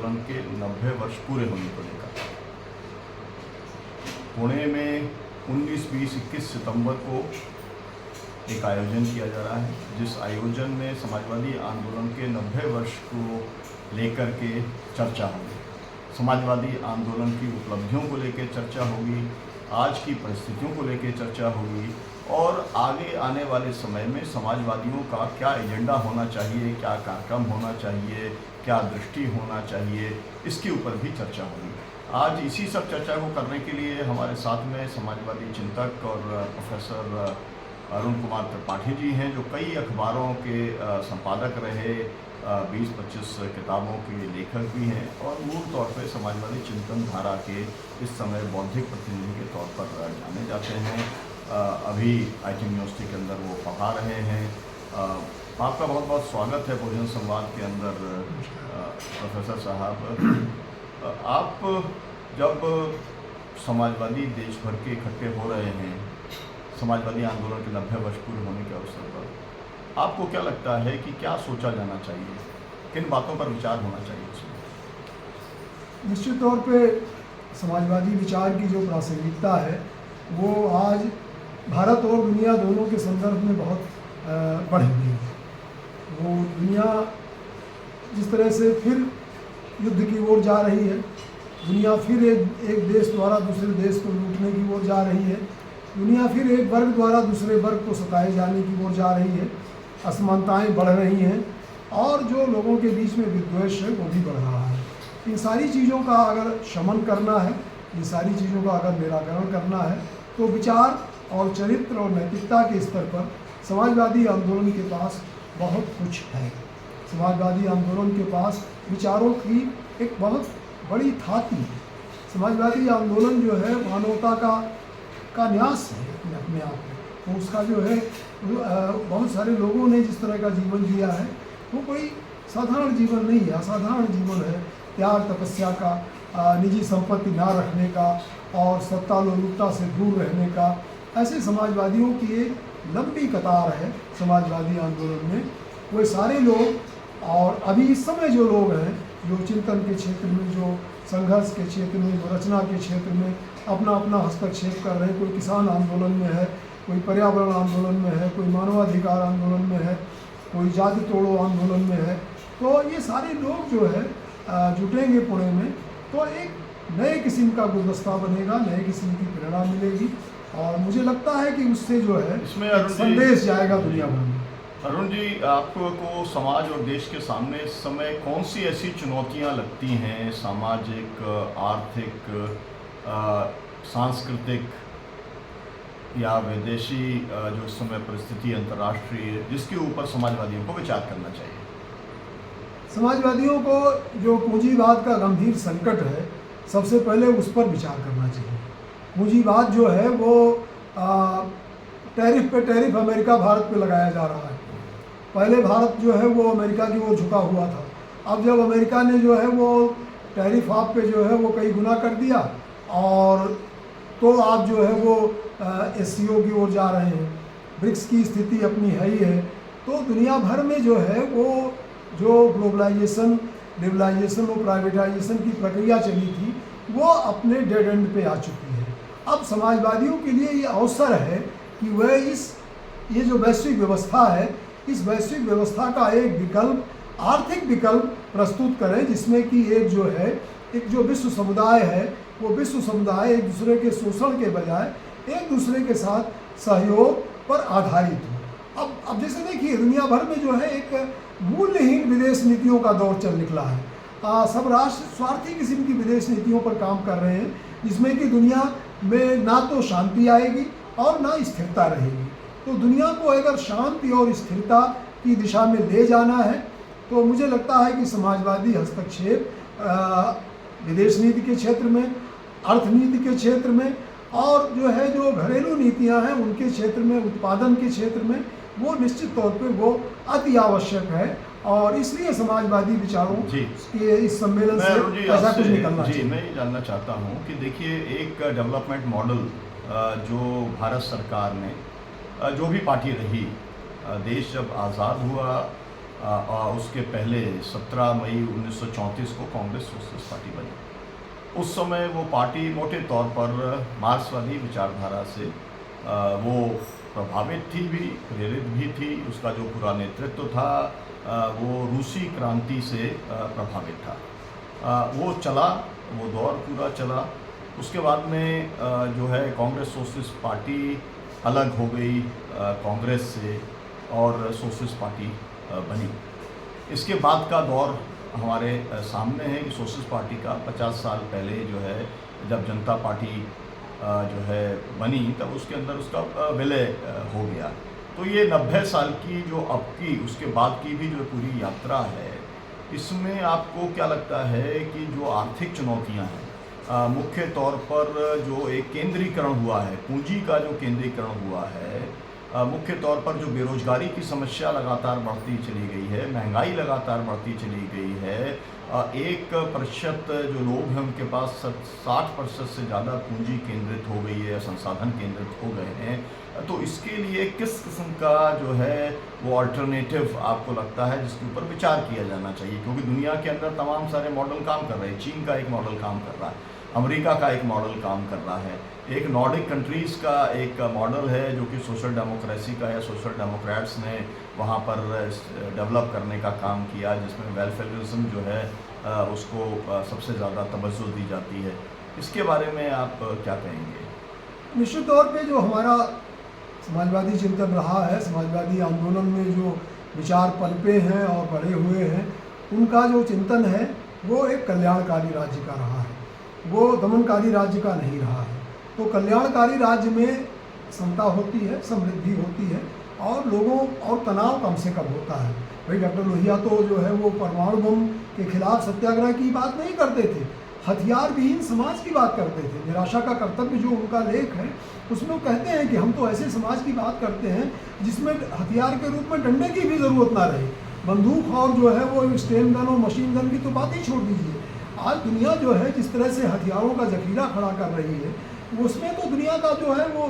आंदोलन के 90 वर्ष पूरे होने को लेकर पुणे में 19, 20, 21 सितंबर को एक आयोजन किया जा रहा है, जिस आयोजन में समाजवादी आंदोलन के 90 वर्ष को लेकर के चर्चा होगी। समाजवादी आंदोलन की उपलब्धियों को लेकर चर्चा होगी, आज की परिस्थितियों को लेकर चर्चा होगी और आगे आने वाले समय में समाजवादियों का क्या एजेंडा होना चाहिए, क्या कार्यक्रम होना चाहिए, क्या दृष्टि होना चाहिए, इसके ऊपर भी चर्चा होगी। आज इसी सब चर्चा को करने के लिए हमारे साथ में समाजवादी चिंतक और प्रोफेसर अरुण कुमार त्रिपाठी जी हैं, जो कई अखबारों के संपादक रहे, 20-25 किताबों के लेखक भी हैं और मूल तौर पर समाजवादी चिंतन धारा के इस समय बौद्धिक प्रतिनिधि के तौर पर जाने जाते हैं। अभी IIT यूनिवर्सिटी के अंदर वो पढ़ा रहे हैं। आपका बहुत बहुत स्वागत है बहुजन संवाद के अंदर प्रोफेसर साहब। आप जब समाजवादी देश भर के इकट्ठे हो रहे हैं समाजवादी आंदोलन के 90 वर्ष पूरे होने के अवसर पर, आपको क्या लगता है कि क्या सोचा जाना चाहिए, किन बातों पर विचार होना चाहिए इसमें? निश्चित तौर पे समाजवादी विचार की जो प्रासंगिकता है वो आज भारत और दुनिया दोनों के संदर्भ में बहुत बढ़ गई है। वो दुनिया जिस तरह से फिर युद्ध की ओर जा रही है, दुनिया फिर एक देश द्वारा दूसरे देश को लूटने की ओर जा रही है, दुनिया फिर एक वर्ग द्वारा दूसरे वर्ग को सताए जाने की ओर जा रही है, असमानताएं बढ़ रही हैं और जो लोगों के बीच में विद्वेष है वो भी बढ़ रहा है। इन सारी चीज़ों का अगर शमन करना है, इन सारी चीज़ों का अगर निराकरण करना है तो विचार और चरित्र और नैतिकता के स्तर पर समाजवादी आंदोलन के पास बहुत कुछ है। समाजवादी आंदोलन के पास विचारों की एक बहुत बड़ी थाती है। समाजवादी आंदोलन जो है मानवता का न्यास है अपने आप में। तो उसका जो है बहुत सारे लोगों ने जिस तरह का जीवन जिया है वो कोई साधारण जीवन नहीं है, असाधारण जीवन है। त्याग तपस्या का, निजी संपत्ति ना रखने का और सत्ता लोलुपता से दूर रहने का, ऐसे समाजवादियों की एक लंबी कतार है समाजवादी आंदोलन में। वो सारे लोग और अभी इस समय जो लोग हैं जो चिंतन के क्षेत्र में, जो संघर्ष के क्षेत्र में, जो रचना के क्षेत्र में अपना अपना हस्तक्षेप कर रहे हैं, कोई किसान आंदोलन में है, कोई पर्यावरण आंदोलन में है, कोई मानवाधिकार आंदोलन में है, कोई जाति तोड़ो आंदोलन में है, तो ये सारे लोग जो है जुटेंगे पुणे में तो एक नए किस्म का गुलदस्ता बनेगा, नए किस्म की प्रेरणा मिलेगी और मुझे लगता है कि उससे जो है इसमें संदेश जाएगा दुनिया भर में। अरुण जी, आपको समाज और देश के सामने इस समय कौन सी ऐसी चुनौतियां लगती हैं, सामाजिक, आर्थिक, सांस्कृतिक या विदेशी जो इस समय परिस्थिति अंतर्राष्ट्रीय, जिसके ऊपर समाजवादियों को विचार करना चाहिए? समाजवादियों को जो पूंजीवाद का गंभीर संकट है, सबसे पहले उस पर विचार करना चाहिए। पूंजीवाद जो है वो टैरिफ पे टैरिफ अमेरिका भारत पे लगाया जा रहा है। पहले भारत जो है वो अमेरिका की ओर झुका हुआ था, अब जब अमेरिका ने जो है वो टैरिफ आप पे जो है वो कई गुना कर दिया और तो आप जो है वो SCO की ओर जा रहे हैं। ब्रिक्स की स्थिति अपनी है ही है। तो दुनिया भर में जो है वो जो ग्लोबलाइजेशन, लिबरलाइजेशन और प्राइवेटाइजेशन की प्रक्रिया चली थी वो अपने डेड एंड पे आ चुकी है। अब समाजवादियों के लिए ये अवसर है कि वह ये जो वैश्विक व्यवस्था है, इस वैश्विक व्यवस्था का एक विकल्प, आर्थिक विकल्प प्रस्तुत करें, जिसमें कि एक जो है एक जो विश्व समुदाय है वो विश्व समुदाय एक दूसरे के शोषण के बजाय एक दूसरे के साथ सहयोग पर आधारित हो। अब जैसे देखिए दुनिया भर में जो है एक मूल्यहीन विदेश नीतियों का दौर चल निकला है। सब राष्ट्र स्वार्थी किस्म की विदेश नीतियों पर काम कर रहे हैं, जिसमें कि दुनिया में ना तो शांति आएगी और ना स्थिरता रहेगी। तो दुनिया को अगर शांति और स्थिरता की दिशा में ले जाना है तो मुझे लगता है कि समाजवादी हस्तक्षेप विदेश नीति के क्षेत्र में, अर्थनीति के क्षेत्र में और जो है जो घरेलू नीतियां हैं उनके क्षेत्र में, उत्पादन के क्षेत्र में, वो निश्चित तौर पे वो अति आवश्यक है और इसलिए समाजवादी विचारों के इस सम्मेलन से ऐसा कुछ निकलना चाहिए। मैं ये जानना चाहता हूँ कि देखिए एक डेवलपमेंट मॉडल जो भारत सरकार ने, जो भी पार्टी रही, देश जब आज़ाद हुआ उसके पहले 17 मई 1934 को कांग्रेस सोशलिस्ट पार्टी बनी। उस समय वो पार्टी मोटे तौर पर मार्क्सवादी विचारधारा से वो प्रभावित थी भी, प्रेरित भी थी। उसका जो पूरा नेतृत्व था वो रूसी क्रांति से प्रभावित था। वो चला, वो दौर पूरा चला। उसके बाद में जो है कांग्रेस सोशलिस्ट पार्टी अलग हो गई कांग्रेस से और सोशलिस्ट पार्टी बनी। इसके बाद का दौर हमारे सामने है कि सोशलिस्ट पार्टी का 50 साल पहले जो है जब जनता पार्टी जो है बनी तब उसके अंदर उसका विलय हो गया। तो ये 90 साल की जो अब की उसके बाद की भी जो पूरी यात्रा है, इसमें आपको क्या लगता है कि जो आर्थिक चुनौतियां हैं, मुख्य तौर पर जो एक केंद्रीकरण हुआ है, पूंजी का जो केंद्रीकरण हुआ है, मुख्य तौर पर जो बेरोजगारी की समस्या लगातार बढ़ती चली गई है, महंगाई लगातार बढ़ती चली गई है, 1% जो लोग हैं उनके पास 60% से ज़्यादा पूंजी केंद्रित हो गई है, संसाधन केंद्रित हो गए हैं। तो इसके लिए किस किस्म का जो है वो अल्टरनेटिव आपको लगता है जिसके ऊपर विचार किया जाना चाहिए? क्योंकि दुनिया के अंदर तमाम सारे मॉडल काम कर रहे हैं। चीन का एक मॉडल काम कर रहा है, अमेरिका का एक मॉडल काम कर रहा है, एक नॉर्डिक कंट्रीज़ का एक मॉडल है जो कि सोशल डेमोक्रेसी का है। सोशल डेमोक्रेट्स ने वहाँ पर डेवलप करने का काम किया, जिसमें वेलफेयरिज्म जो है उसको सबसे ज़्यादा तवज्जो दी जाती है। इसके बारे में आप क्या कहेंगे? निश्चित तौर पे जो हमारा समाजवादी चिंतन रहा है, समाजवादी आंदोलन में जो विचार पनपे हैं और बढ़े हुए हैं, उनका जो चिंतन है वो एक कल्याणकारी राज्य का रहा है, वो दमनकारी राज्य का नहीं रहा है। तो कल्याणकारी राज्य में समता होती है, समृद्धि होती है और लोगों और तनाव कम से कम होता है। भाई डॉक्टर लोहिया तो जो है वो परमाणु बम के खिलाफ सत्याग्रह की बात नहीं करते थे, हथियार विहीन समाज की बात करते थे। निराशा का कर्तव्य जो उनका लेख है उसमें वो कहते हैं कि हम तो ऐसे समाज की बात करते हैं जिसमें हथियार के रूप में डंडे की भी ज़रूरत ना रहे, बंदूक और जो है वो स्टेन गन और मशीन गन की तो बात ही छोड़ दीजिए। आज दुनिया जो है जिस तरह से हथियारों का जखीरा खड़ा कर रही है, उसमें तो दुनिया का जो है वो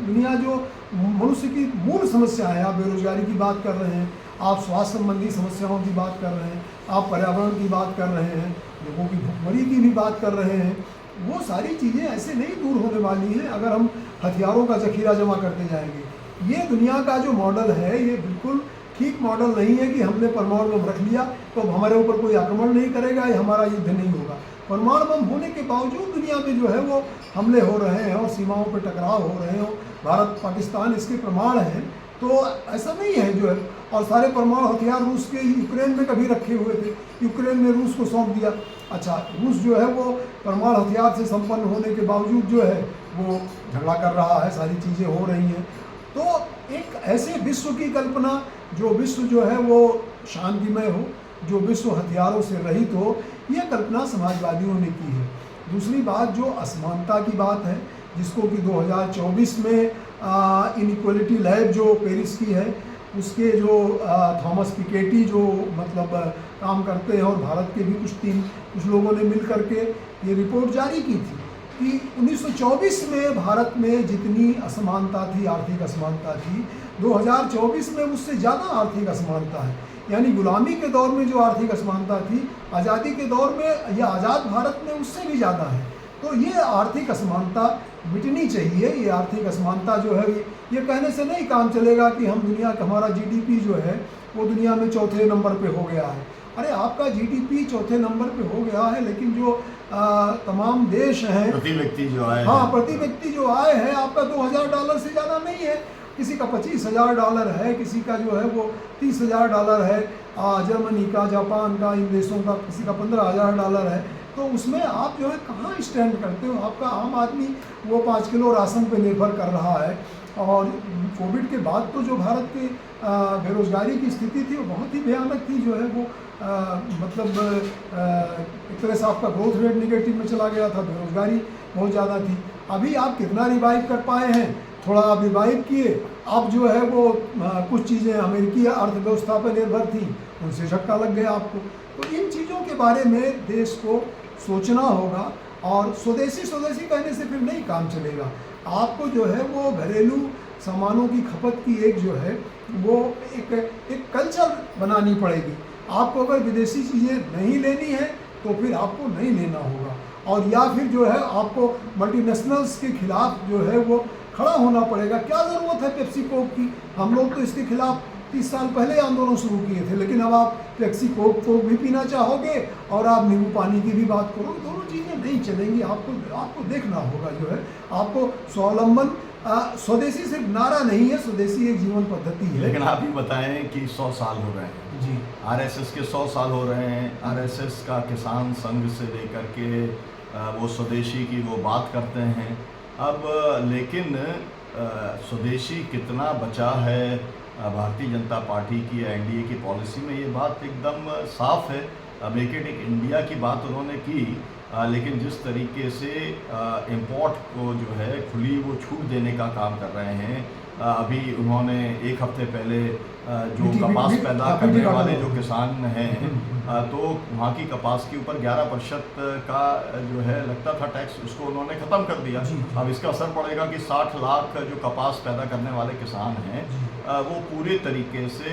दुनिया जो मनुष्य की मूल समस्या है, आप बेरोजगारी की बात कर रहे हैं, आप स्वास्थ्य संबंधी समस्याओं की बात कर रहे हैं, आप पर्यावरण की बात कर रहे हैं, लोगों की भुखमरी की भी बात कर रहे हैं, वो सारी चीज़ें ऐसे नहीं दूर होने वाली हैं अगर हम हथियारों का जखीरा जमा करते जाएंगे। ये दुनिया का जो मॉडल है ये बिल्कुल ठीक मॉडल नहीं है कि हमने परमाणु बम रख लिया तो हमारे ऊपर कोई आक्रमण नहीं करेगा या हमारा युद्ध नहीं होगा। परमाणु बम होने के बावजूद दुनिया में जो है वो हमले हो रहे हैं और सीमाओं पर टकराव हो रहे हैं, भारत पाकिस्तान इसके प्रमाण हैं। तो ऐसा नहीं है जो है, और सारे परमाणु हथियार रूस के यूक्रेन में कभी रखे हुए थे, यूक्रेन ने रूस को सौंप दिया। अच्छा, रूस जो है वो परमाणु हथियार से संपन्न होने के बावजूद जो है वो झगड़ा कर रहा है, सारी चीज़ें हो रही हैं। तो एक ऐसे विश्व की कल्पना, जो विश्व जो है वो शांतिमय हो, जो विश्व हथियारों से रहित हो, यह कल्पना समाजवादियों ने की है। दूसरी बात जो असमानता की बात है, जिसको कि 2024 में इनइक्वालिटी लैब जो पेरिस की है, उसके जो थॉमस पिकेटी जो मतलब काम करते हैं और भारत के भी कुछ लोगों ने मिल करके ये रिपोर्ट जारी की थी कि 1924 में भारत में जितनी असमानता थी, आर्थिक असमानता थी, 2024 में उससे ज़्यादा आर्थिक असमानता है। यानी गुलामी के दौर में जो आर्थिक असमानता थी, आज़ादी के दौर में या आज़ाद भारत में उससे भी ज़्यादा है। तो ये आर्थिक असमानता मिटनी चाहिए। ये आर्थिक असमानता जो है ये कहने से नहीं काम चलेगा कि हम दुनिया का हमारा जीडीपी जो है वो दुनिया में चौथे नंबर पे हो गया है। अरे आपका जीडीपी चौथे नंबर पे हो गया है, लेकिन जो तमाम देश हैं, प्रति व्यक्ति जो आए, हाँ प्रति व्यक्ति जो आय है आपका $2000 से ज़्यादा नहीं है। किसी का $25,000 है, किसी का जो है वो $30,000 है, जर्मनी का, जापान का, इन देशों का किसी का $15,000 है। तो उसमें आप जो है कहाँ स्टैंड करते हो? आपका आम आदमी वो 5 किलो राशन पे निर्भर कर रहा है। और कोविड के बाद तो जो भारत की बेरोज़गारी की स्थिति थी वो बहुत ही भयानक थी। जो है वो मतलब एक तरह से आपका ग्रोथ रेट निगेटिव में चला गया था, बेरोज़गारी बहुत ज़्यादा थी। अभी आप कितना रिवाइव कर पाए हैं? थोड़ा आप रिवाइव किए। अब जो है वो कुछ चीज़ें अमेरिकी अर्थव्यवस्था पर निर्भर थी, उनसे झटका लग गया आपको। तो इन चीज़ों के बारे में देश को सोचना होगा, और स्वदेशी कहने से फिर नहीं काम चलेगा। आपको जो है वो घरेलू सामानों की खपत की एक जो है वो एक कल्चर बनानी पड़ेगी। आपको अगर विदेशी चीज़ें नहीं लेनी है तो फिर आपको नहीं लेना होगा, और या फिर जो है आपको मल्टीनेशनल्स के खिलाफ जो है वो खड़ा होना पड़ेगा। क्या ज़रूरत है पेप्सी कोक की? हम लोग तो इसके खिलाफ 30 साल पहले आंदोलन शुरू किए थे, लेकिन अब आप पेप्सी कोक भी पीना चाहोगे और आप नींबू पानी की भी बात करोगे। दोनों चीज़ें नहीं चलेंगी। आपको देखना होगा जो है, आपको स्वावलंबन, स्वदेशी सिर्फ नारा नहीं है, स्वदेशी एक जीवन पद्धति है। लेकिन आप ये बताएं कि 100 साल हो रहे हैं जी, आरएसएस के 100 साल हो रहे हैं। आरएसएस का किसान संघ से लेकर के वो स्वदेशी की वो बात करते हैं। अब लेकिन स्वदेशी कितना बचा है भारतीय जनता पार्टी की एनडीए की पॉलिसी में, ये बात एकदम साफ है। मेक इट इंडिया की बात उन्होंने की, लेकिन जिस तरीके से इंपोर्ट को जो है खुली वो छूट देने का काम कर रहे हैं। अभी उन्होंने एक हफ्ते पहले जो कपास पैदा करने वाले जो किसान हैं, तो वहाँ की कपास के ऊपर 11% का जो है लगता था टैक्स, उसको उन्होंने ख़त्म कर दिया। अब इसका असर पड़ेगा कि 60 लाख जो कपास पैदा करने वाले किसान हैं वो पूरे तरीके से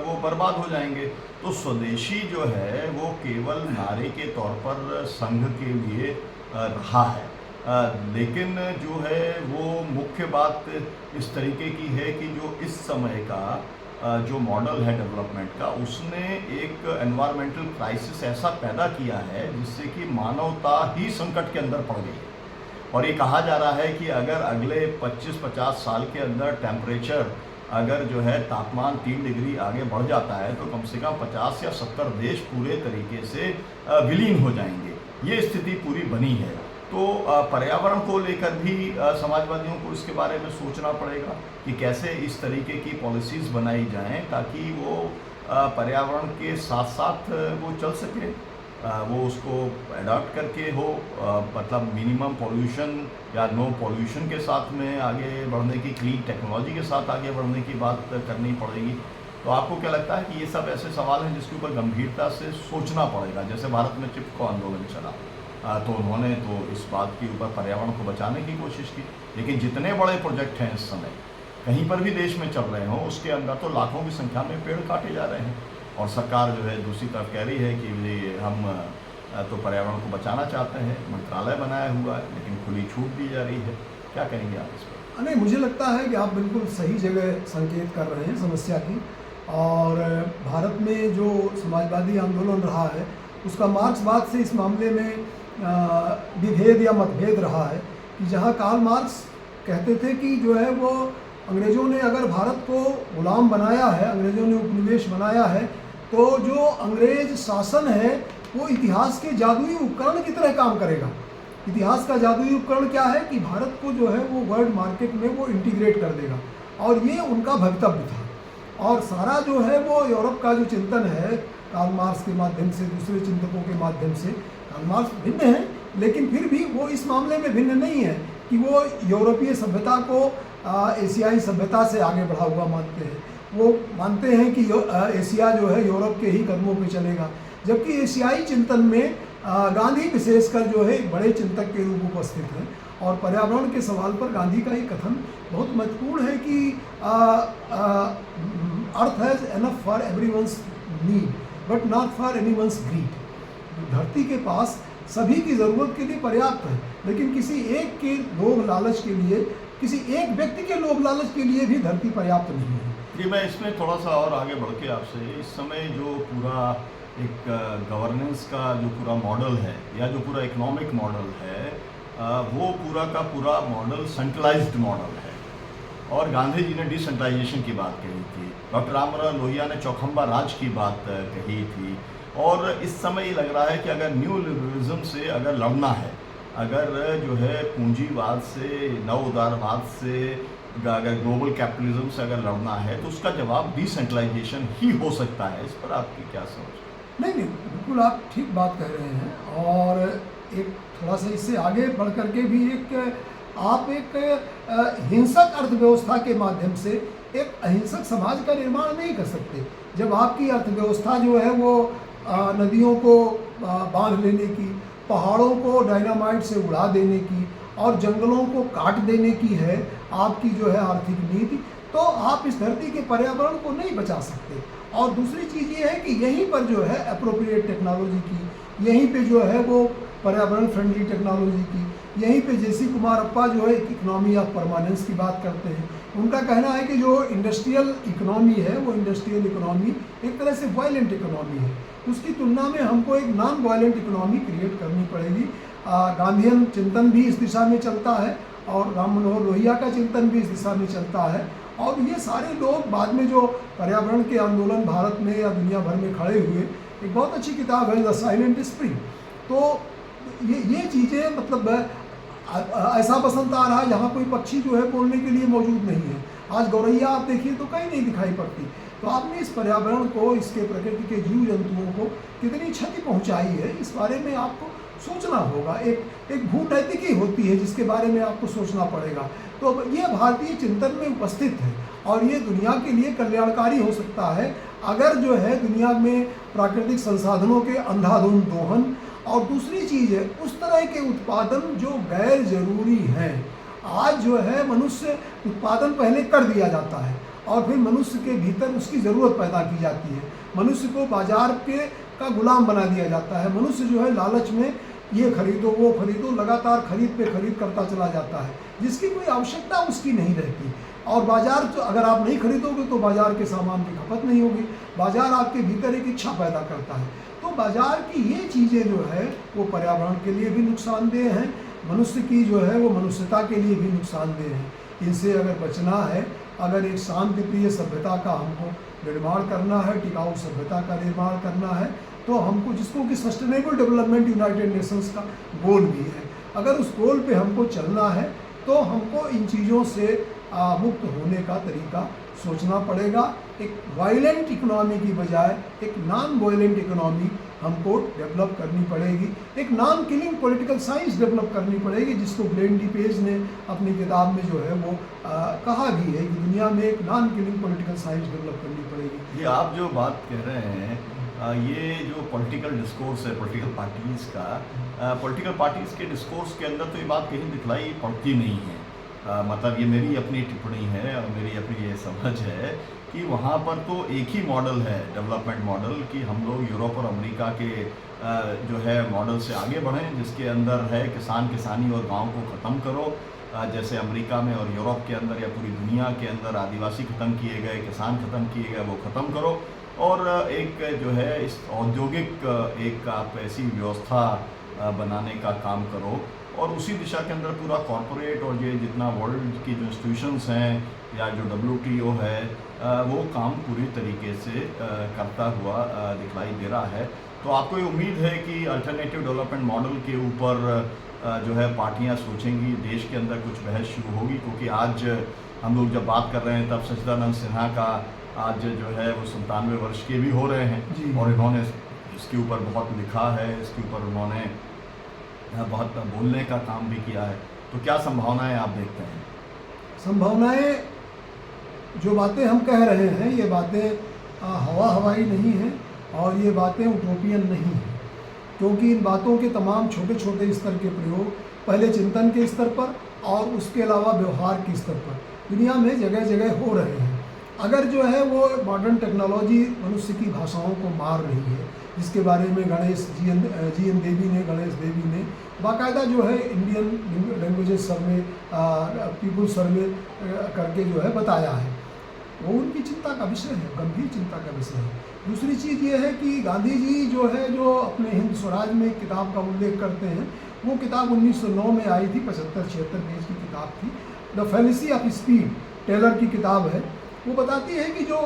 वो बर्बाद हो जाएंगे। तो स्वदेशी जो है वो केवल नारे के तौर पर संघ के लिए रहा है, लेकिन जो है वो मुख्य बात इस तरीके की है कि जो इस समय का जो मॉडल है डेवलपमेंट का, उसने एक एनवायरमेंटल क्राइसिस ऐसा पैदा किया है जिससे कि मानवता ही संकट के अंदर पड़ गई है। और ये कहा जा रहा है कि अगर अगले 25-50 साल के अंदर टेम्परेचर अगर जो है तापमान 3 डिग्री आगे बढ़ जाता है तो कम से कम 50 या 70 देश पूरे तरीके से विलीन हो जाएंगे। ये स्थिति पूरी बनी है। तो पर्यावरण को लेकर भी समाजवादियों को इसके बारे में सोचना पड़ेगा कि कैसे इस तरीके की पॉलिसीज़ बनाई जाएं ताकि वो पर्यावरण के साथ साथ वो चल सके, वो उसको अडॉप्ट करके हो, मतलब मिनिमम पॉल्यूशन या नो पॉल्यूशन के साथ में आगे बढ़ने की, क्लीन टेक्नोलॉजी के साथ आगे बढ़ने की बात करनी पड़ेगी। तो आपको क्या लगता है कि ये सब ऐसे सवाल हैं जिसके ऊपर गंभीरता से सोचना पड़ेगा? जैसे भारत में चिपको आंदोलन चला तो उन्होंने तो इस बात के ऊपर पर्यावरण को बचाने की कोशिश की, लेकिन जितने बड़े प्रोजेक्ट हैं इस समय कहीं पर भी देश में चल रहे हों उसके अंदर तो लाखों की संख्या में पेड़ काटे जा रहे हैं, और सरकार जो है दूसरी तरफ कह रही है कि हम तो पर्यावरण को बचाना चाहते हैं, मंत्रालय बनाया हुआ है, लेकिन खुली छूट दी जा रही है। क्या कहेंगे आप इस पर? नहीं, मुझे लगता है कि आप बिल्कुल सही जगह संकेत कर रहे हैं समस्या की। और भारत में जो समाजवादी आंदोलन रहा है उसका मार्क्सवाद से इस मामले में विभेद या मतभेद रहा है कि जहाँ कार्ल मार्क्स कहते थे कि जो है वो अंग्रेज़ों ने अगर भारत को गुलाम बनाया है, अंग्रेज़ों ने उपनिवेश बनाया है, तो जो अंग्रेज शासन है वो इतिहास के जादुई उपकरण की तरह काम करेगा। इतिहास का जादुई उपकरण क्या है कि भारत को जो है वो वर्ल्ड मार्केट में वो इंटीग्रेट कर देगा, और ये उनका भवितव्य था। और सारा जो है वो यूरोप का जो चिंतन है कार्ल मार्क्स के माध्यम से, दूसरे चिंतकों के माध्यम से, कार्ल मार्क्स भिन्न है लेकिन फिर भी वो इस मामले में भिन्न नहीं है कि वो यूरोपीय सभ्यता को एशियाई सभ्यता से आगे बढ़ा हुआ मानते हैं। वो मानते हैं कि एशिया जो है यूरोप के ही कदमों पे चलेगा, जबकि एशियाई चिंतन में गांधी विशेषकर जो है एक बड़े चिंतक के रूप उपस्थित हैं। और पर्यावरण के सवाल पर गांधी का ये कथन बहुत महत्वपूर्ण है कि earth has enough for everyone's need but not for anyone's greed. धरती के पास सभी की ज़रूरत के लिए पर्याप्त है, लेकिन किसी एक के लोभ लालच के लिए, किसी एक व्यक्ति के लोभ लालच के लिए भी धरती पर्याप्त नहीं है। जी, मैं इसमें थोड़ा सा और आगे बढ़ के आपसे, इस समय जो पूरा एक गवर्नेंस का जो पूरा मॉडल है या जो पूरा इकोनॉमिक मॉडल है वो पूरा का पूरा मॉडल सेंट्रलाइज्ड मॉडल है, और गांधी जी ने डिसेंट्रलाइजेशन की बात कही थी, डॉक्टर राममनोहर लोहिया ने चौखंबा राज की बात कही थी। और इस समय ये लग रहा है कि अगर न्यू लिबरलिज्म से अगर लड़ना है, अगर जो है पूंजीवाद से, नव उदारवाद से, अगर ग्लोबल कैपिटलिज्म से अगर लड़ना है तो उसका जवाब डिसेंट्रलाइजेशन ही हो सकता है। इस पर आपकी क्या समझ? नहीं, बिल्कुल आप ठीक बात कह रहे हैं। और एक थोड़ा सा इससे आगे बढ़ कर के भी आप एक हिंसक अर्थव्यवस्था के माध्यम से एक अहिंसक समाज का निर्माण नहीं कर सकते। जब आपकी अर्थव्यवस्था जो है वो नदियों को बांध लेने की, पहाड़ों को डायनामाइट से उड़ा देने की और जंगलों को काट देने की है आपकी जो है आर्थिक नीति, तो तो आप इस धरती के पर्यावरण को नहीं बचा सकते। और दूसरी चीज़ ये है कि यहीं पर जो है अप्रोप्रिएट टेक्नोलॉजी की, यहीं पे जो है वो पर्यावरण फ्रेंडली टेक्नोलॉजी की, यहीं पे जेसी कुमार अप्पा जो है इकोनॉमी ऑफ परमानेंस की बात करते हैं। उनका कहना है कि जो इंडस्ट्रियल इकोनॉमी है वो इंडस्ट्रियल इकोनॉमी एक तरह से वायलेंट इकोनॉमी है, उसकी तुलना में हमको एक नॉन वायलेंट इकोनॉमी क्रिएट करनी पड़ेगी। गांधीयन चिंतन भी इस दिशा में चलता है और राम मनोहर लोहिया का चिंतन भी इस दिशा में चलता है। और ये सारे लोग बाद में जो पर्यावरण के आंदोलन भारत में या दुनिया भर में खड़े हुए, एक बहुत अच्छी किताब है द साइलेंट स्प्रिंग। तो ये चीज़ें मतलब ऐसा बसंत आ रहा है जहाँ कोई पक्षी जो है बोलने के लिए मौजूद नहीं है। आज गौरैया आप देखिए तो कहीं नहीं दिखाई पड़ती। तो आपने इस पर्यावरण को, इसके प्रकृति के जीव जंतुओं को कितनी क्षति पहुँचाई है, इस बारे में आपको सोचना होगा। एक भूनैतिकी होती है जिसके बारे में आपको सोचना पड़ेगा। तो ये भारतीय चिंतन में उपस्थित है और ये दुनिया के लिए कल्याणकारी हो सकता है अगर जो है दुनिया में प्राकृतिक संसाधनों के अंधाधुंध दोहन और दूसरी चीज़ है उस तरह के उत्पादन जो गैर जरूरी हैं। आज जो है मनुष्य उत्पादन पहले कर दिया जाता है और फिर मनुष्य के भीतर उसकी ज़रूरत पैदा की जाती है। मनुष्य को बाजार का गुलाम बना दिया जाता है। मनुष्य जो है लालच में ये खरीदो वो खरीदो, लगातार खरीद पे खरीद करता चला जाता है जिसकी कोई आवश्यकता उसकी नहीं रहती। और बाजार तो अगर आप नहीं खरीदोगे तो बाजार के सामान की खपत नहीं होगी। बाजार आपके भीतर एक इच्छा पैदा करता है। तो बाजार की ये चीज़ें जो है वो पर्यावरण के लिए भी नुकसानदेह हैं, मनुष्य की जो है वो मनुष्यता के लिए भी नुकसानदेह हैं। इनसे अगर बचना है, अगर एक शांति प्रिय सभ्यता का हमको निर्माण करना है, टिकाऊ सभ्यता का निर्माण करना है, तो हमको, जिसको कि सस्टेनेबल डेवलपमेंट यूनाइटेड नेशंस का गोल भी है, अगर उस गोल पे हमको चलना है तो हमको इन चीज़ों से मुक्त होने का तरीका सोचना पड़ेगा। एक वायलेंट इकोनॉमी की बजाय एक नॉन वायलेंट इकोनॉमी हमको डेवलप करनी पड़ेगी। एक non killing political science develop करनी पड़ेगी, जिसको ग्लेन डी पेज ने अपनी किताब में जो है वो कहा भी है कि दुनिया में एक non killing political science develop करनी पड़ेगी। ये आप जो बात कह रहे हैं, ये जो पॉलिटिकल डिस्कोर्स है पॉलिटिकल पार्टीज़ का, पॉलिटिकल पार्टीज़ के डिस्कोर्स के अंदर तो ये बात कहीं दिखलाई पड़ती नहीं है। मतलब ये मेरी अपनी टिप्पणी है और मेरी अपनी ये समझ है कि वहाँ पर तो एक ही मॉडल है, डेवलपमेंट मॉडल, कि हम लोग यूरोप और अमेरिका के जो है मॉडल से आगे बढ़ें, जिसके अंदर है किसानी और गांव को ख़त्म करो। जैसे अमेरिका में और यूरोप के अंदर या पूरी दुनिया के अंदर आदिवासी ख़त्म किए गए, किसान ख़त्म किए गए, वो ख़त्म करो और एक जो है इस औद्योगिक एक आप ऐसी व्यवस्था बनाने का काम करो और उसी दिशा के अंदर पूरा कॉरपोरेट और ये जितना वर्ल्ड की जो इंस्टीट्यूशंस हैं या जो WTO है वो काम पूरी तरीके से करता हुआ दिखलाई दे रहा है। तो आपको ये उम्मीद है कि अल्टरनेटिव डेवलपमेंट मॉडल के ऊपर जो है पार्टियां सोचेंगी, देश के अंदर कुछ बहस शुरू होगी? क्योंकि आज हम लोग जब बात कर रहे हैं तब सच्चिदानंद सिन्हा का आज जो है वो 97 वर्ष के भी हो रहे हैं और इन्होंने इसके ऊपर बहुत लिखा है, इसके ऊपर उन्होंने बहुत बोलने का काम भी किया है। तो क्या संभावनाएं आप देखते हैं? संभावनाएं, जो बातें हम कह रहे हैं ये बातें हवाई नहीं हैं और ये बातें उटोपियन नहीं हैं, क्योंकि इन बातों के तमाम छोटे छोटे स्तर के प्रयोग पहले चिंतन के स्तर पर और उसके अलावा व्यवहार के स्तर पर दुनिया में जगह जगह हो रहे हैं। अगर जो है वो मॉडर्न टेक्नोलॉजी मनुष्य की भाषाओं को मार रही है, जिसके बारे में गणेश देवी ने बाकायदा जो है इंडियन लैंग्वेजेस सर्वे, पीपुल सर्वे करके जो है बताया है, वो उनकी चिंता का विषय है, गंभीर चिंता का विषय है। दूसरी चीज़ ये है कि गांधी जी जो है जो अपने हिंद स्वराज में एक किताब का उल्लेख करते हैं, वो किताब 1909 में आई थी, 75-76 पेज की किताब थी, the fallacy of speed, Taylor की किताब है। वो बताती है कि जो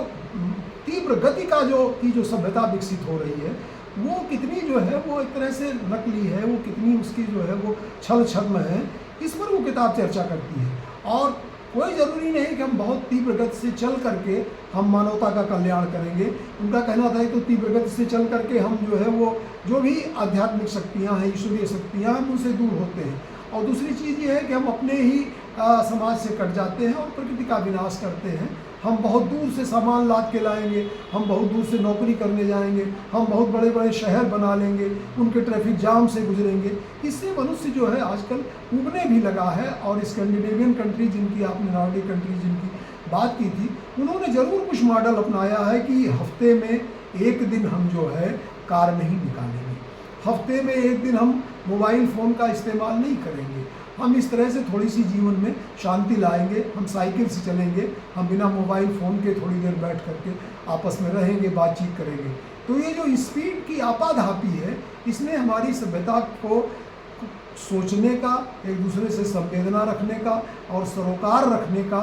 तीव्र गति का जो सभ्यता विकसित हो रही है वो कितनी जो है वो एक तरह से नकली है, वो कितनी उसकी जो है वो छल छद्म है, इस पर वो किताब चर्चा करती है। और कोई ज़रूरी नहीं कि हम बहुत तीव्र गति से चल करके हम मानवता का कल्याण करेंगे। उनका कहना था तो तीव्र गति से चल करके हम जो है वो जो भी आध्यात्मिक शक्तियाँ हैं, ईश्वरीय शक्तियाँ हैं, उनसे दूर होते हैं। और दूसरी चीज़ ये है कि हम अपने ही समाज से कट जाते हैं और प्रकृति का विनाश करते हैं। हम बहुत दूर से सामान लाद के लाएंगे, हम बहुत दूर से नौकरी करने जाएंगे, हम बहुत बड़े बड़े शहर बना लेंगे, उनके ट्रैफिक जाम से गुजरेंगे। इससे मनुष्य जो है आजकल उगने भी लगा है। और स्कैंडिनेवियन कंट्री जिनकी, आपने नॉर्डिक कंट्री जिनकी बात की थी, उन्होंने ज़रूर कुछ मॉडल अपनाया है कि हफ्ते में एक दिन हम जो है कार नहीं निकालेंगे, हफ्ते में एक दिन हम मोबाइल फ़ोन का इस्तेमाल नहीं करेंगे, हम इस तरह से थोड़ी सी जीवन में शांति लाएंगे, हम साइकिल से चलेंगे, हम बिना मोबाइल फ़ोन के थोड़ी देर बैठ करके आपस में रहेंगे, बातचीत करेंगे। तो ये जो स्पीड की आपाधापी है, इसने हमारी सभ्यता को सोचने का, एक दूसरे से संवेदना रखने का और सरोकार रखने का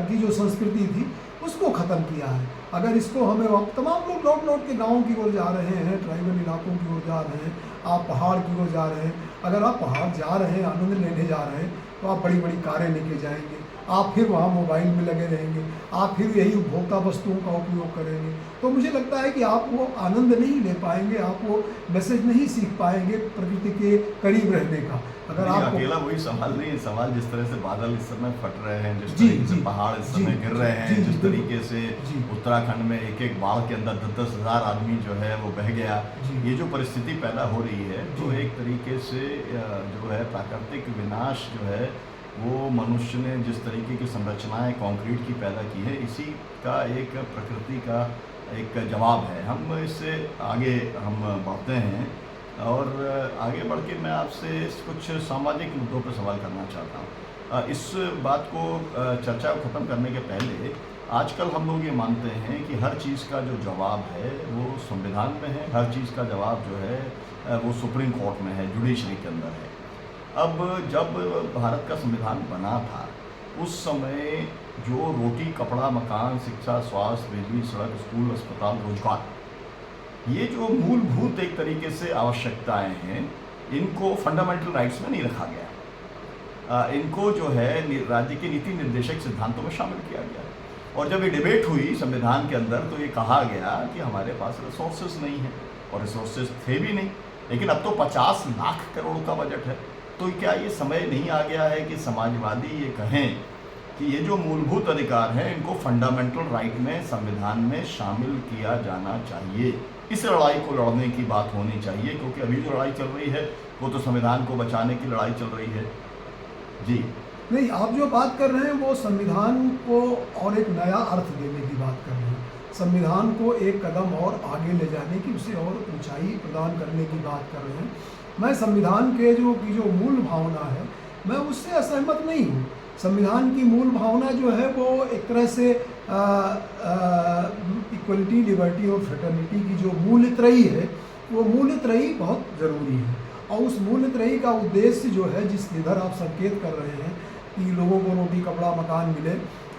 की जो संस्कृति थी उसको ख़त्म किया है। अगर इसको हमें तमाम लोग लौट लौट के गाँव की ओर जा रहे हैं, ट्राइबल इलाकों की ओर जा रहे हैं, आप पहाड़ की ओर जा रहे हैं। अगर आप पहाड़ जा रहे हैं, आनंद लेने जा रहे हैं, तो आप बड़ी बड़ी कारें लेके जाएंगे, आप फिर वहाँ मोबाइल में लगे रहेंगे, आप फिर यही उपभोक्ता वस्तुओं का उपयोग करेंगे। तो मुझे लगता है कि आप वो आनंद नहीं ले पाएंगे, आप वो मैसेज नहीं सीख पाएंगे प्रकृति के करीब रहने का। अगर आप अकेला वही सवाल नहीं है, सवाल जिस तरह से बादल इस समय फट रहे हैं, जिस जी, तरीके से जी, पहाड़ इस जी, समय गिर रहे हैं, जी, जिस बिल्कुल, तरीके से जी। उत्तराखंड में एक एक बाढ़ के अंदर 10-10 हज़ार आदमी जो है वो बह गया, जी। ये जो परिस्थिति पैदा हो रही है, तो जी। एक तरीके से जो है प्राकृतिक विनाश जो है वो मनुष्य ने जिस तरीके की संरचनाएं कंक्रीट की पैदा की है, इसी का एक प्रकृति का एक जवाब है। हम इससे आगे हम बढ़ते हैं और आगे बढ़ के मैं आपसे कुछ सामाजिक मुद्दों पर सवाल करना चाहता हूँ। इस बात को चर्चा को ख़त्म करने के पहले, आजकल हम लोग ये मानते हैं कि हर चीज़ का जो जवाब है वो संविधान में है, हर चीज़ का जवाब जो है वो सुप्रीम कोर्ट में है, जुडिशरी के अंदर है। अब जब भारत का संविधान बना था, उस समय जो रोटी, कपड़ा, मकान, शिक्षा, स्वास्थ्य, बिजली, सड़क, स्कूल, अस्पताल, रोजगार, ये जो मूलभूत एक तरीके से आवश्यकताएं हैं, इनको फंडामेंटल राइट्स में नहीं रखा गया। इनको जो है राज्य के नीति निर्देशक सिद्धांतों में शामिल किया गया। और जब ये डिबेट हुई संविधान के अंदर, तो ये कहा गया कि हमारे पास रिसोर्सेज नहीं है, और रिसोर्सेज थे भी नहीं। लेकिन अब तो 50 लाख करोड़ का बजट है। तो क्या ये समय नहीं आ गया है कि समाजवादी ये कहें कि ये जो मूलभूत अधिकार हैं, इनको फंडामेंटल राइट में, संविधान में शामिल किया जाना चाहिए? इस लड़ाई को लड़ने की बात होनी चाहिए, क्योंकि अभी जो लड़ाई चल रही है वो तो संविधान को बचाने की लड़ाई चल रही है। जी नहीं, आप जो बात कर रहे हैं वो संविधान को और एक नया अर्थ देने की बात कर रहे हैं, संविधान को एक कदम और आगे ले जाने की, उसे और ऊंचाई प्रदान करने की बात कर रहे हैं। मैं संविधान के जो मूल भावना है, मैं उससे असहमत नहीं हूँ। संविधान की मूल भावना जो है वो एक तरह से इक्वलिटी, लिबर्टी और फ्रेटर्निटी की जो मूलत्रयी है, वो मूलत्रयी बहुत ज़रूरी है। और उस मूलत्रयी का उद्देश्य जो है, जिस जिधर आप संकेत कर रहे हैं कि लोगों को रोटी, कपड़ा, मकान मिले,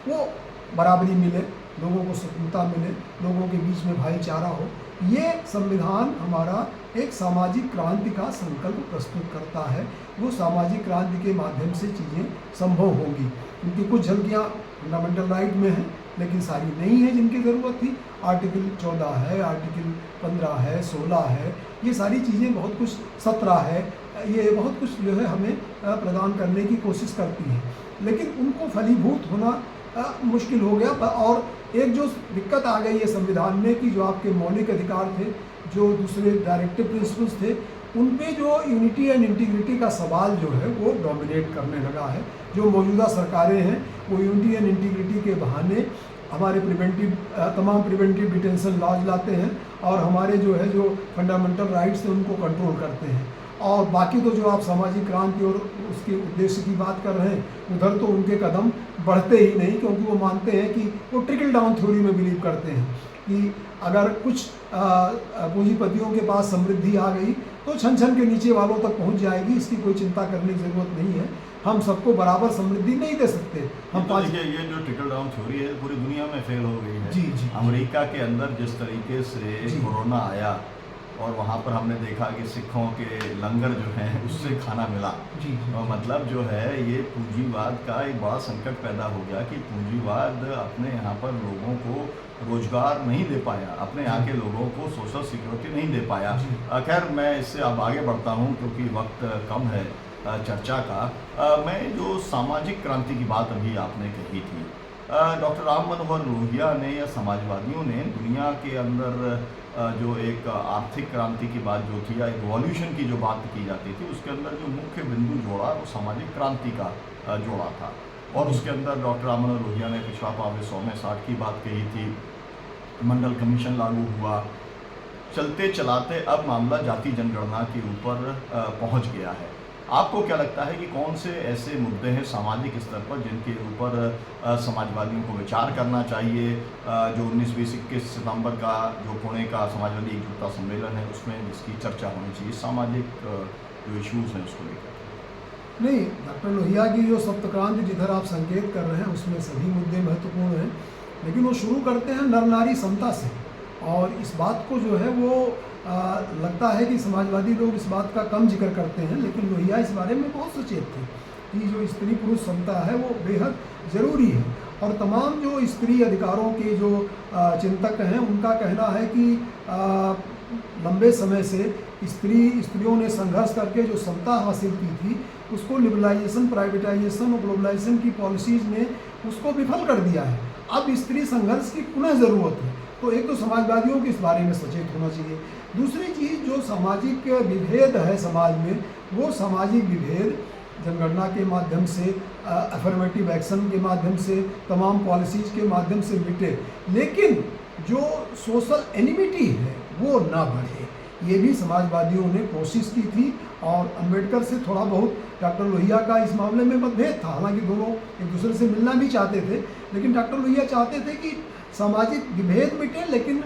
वो बराबरी मिले, लोगों को स्वतंत्रता मिले, लोगों के बीच में भाईचारा हो, ये संविधान हमारा एक सामाजिक क्रांति का संकल्प प्रस्तुत करता है। वो सामाजिक क्रांति के माध्यम से चीज़ें संभव होंगी। उनकी कुछ झलकियाँ फंडामेंटल राइट में हैं, लेकिन सारी नहीं है जिनकी ज़रूरत थी। आर्टिकल 14 है, आर्टिकल 15 है, 16 है, ये सारी चीज़ें बहुत कुछ, 17 है, ये बहुत कुछ जो है हमें प्रदान करने की कोशिश करती हैं, लेकिन उनको फलीभूत होना मुश्किल हो गया। और एक जो दिक्कत आ गई है संविधान में कि जो आपके मौलिक अधिकार थे, जो दूसरे डायरेक्टिव प्रिंसिपल्स थे, उन पे जो यूनिटी एंड इंटीग्रिटी का सवाल जो है वो डोमिनेट करने लगा है। जो मौजूदा सरकारें हैं वो यूनिटी एंड इंटीग्रिटी के बहाने हमारे तमाम प्रिवेंटिव डिटेंशन लॉज लाते हैं और हमारे जो फंडामेंटल राइट्स हैं उनको कंट्रोल करते हैं। और बाकी तो जो आप सामाजिक क्रांति और उसके उद्देश्य की बात कर रहे हैं, उधर तो उनके कदम बढ़ते ही नहीं, क्योंकि वो मानते हैं कि वो ट्रिकल डाउन थ्योरी में बिलीव करते हैं कि अगर कुछ पूंजीपतियों के पास समृद्धि आ गई तो छन छन के नीचे वालों तक पहुंच जाएगी, इसकी कोई चिंता करने की ज़रूरत नहीं है। हम सबको बराबर समृद्धि नहीं दे सकते। हम तो देखिए, ये जो ट्रिकल डाउन थ्योरी है पूरी दुनिया में फेल हो गई है। जी जी। अमेरिका के अंदर जिस तरीके से कोरोना आया और वहाँ पर हमने देखा कि सिखों के लंगर जो हैं उससे खाना मिला। जी। और मतलब जो है ये पूंजीवाद का एक बड़ा संकट पैदा हो गया कि पूंजीवाद अपने यहाँ पर लोगों को रोजगार नहीं दे पाया, अपने यहाँ के लोगों को सोशल सिक्योरिटी नहीं दे पाया। खैर, मैं इससे अब आगे बढ़ता हूँ क्योंकि वक्त कम है चर्चा का। मैं जो सामाजिक क्रांति की बात अभी आपने कही थी, डॉक्टर राम मनोहर लोहिया ने या समाजवादियों ने दुनिया के अंदर जो एक आर्थिक क्रांति की बात जो थी या रिवॉल्यूशन की जो बात की जाती थी, उसके अंदर जो मुख्य बिंदु जोड़ा वो सामाजिक क्रांति का जोड़ा था। और उसके अंदर डॉक्टर राममनोहर लोहिया ने पिछड़ा पावे 100 में 60 की बात कही थी, मंडल कमीशन लागू हुआ। चलते चलाते अब मामला जाति जनगणना के ऊपर पहुंच गया है। आपको क्या लगता है कि कौन से ऐसे मुद्दे हैं सामाजिक स्तर पर जिनके ऊपर समाजवादियों को विचार करना चाहिए? जो 19, 20, 21 सितंबर का जो पुणे का समाजवादी एकजुटता सम्मेलन है उसमें जिसकी चर्चा होनी चाहिए, सामाजिक जो इश्यूज़ हैं उसको लेकर। नहीं, डॉक्टर लोहिया की जो सप्तक्रांति जिधर आप संकेत कर रहे हैं उसमें सभी मुद्दे महत्वपूर्ण हैं, लेकिन वो शुरू करते हैं नर नारी समता से। और इस बात को जो है वो लगता है कि समाजवादी लोग इस बात का कम जिक्र करते हैं, लेकिन लोहिया इस बारे में बहुत सचेत थे कि जो स्त्री पुरुष समता है वो बेहद ज़रूरी है। और तमाम जो स्त्री अधिकारों के जो चिंतक हैं उनका कहना है कि लंबे समय से स्त्रियों ने संघर्ष करके जो समता हासिल की थी उसको लिबरलाइजेशन, प्राइवेटाइजेशन और ग्लोबलाइजेशन की पॉलिसीज़ ने उसको विफल कर दिया है। अब स्त्री संघर्ष की पुनः ज़रूरत है। तो एक तो समाजवादियों को इस बारे में सचेत होना चाहिए। दूसरी चीज़ जो सामाजिक विभेद है समाज में, वो सामाजिक विभेद जनगणना के माध्यम से, अफर्मेटिव एक्शन के माध्यम से, तमाम पॉलिसीज़ के माध्यम से मिटे, लेकिन जो सोशल एनिमिटी है वो ना बढ़े। ये भी समाजवादियों ने कोशिश की थी और अंबेडकर से थोड़ा बहुत डॉक्टर लोहिया का इस मामले में मतभेद था। हालांकि दोनों एक दूसरे से मिलना भी चाहते थे, लेकिन डॉक्टर लोहिया चाहते थे कि सामाजिक विभेद मिटे, लेकिन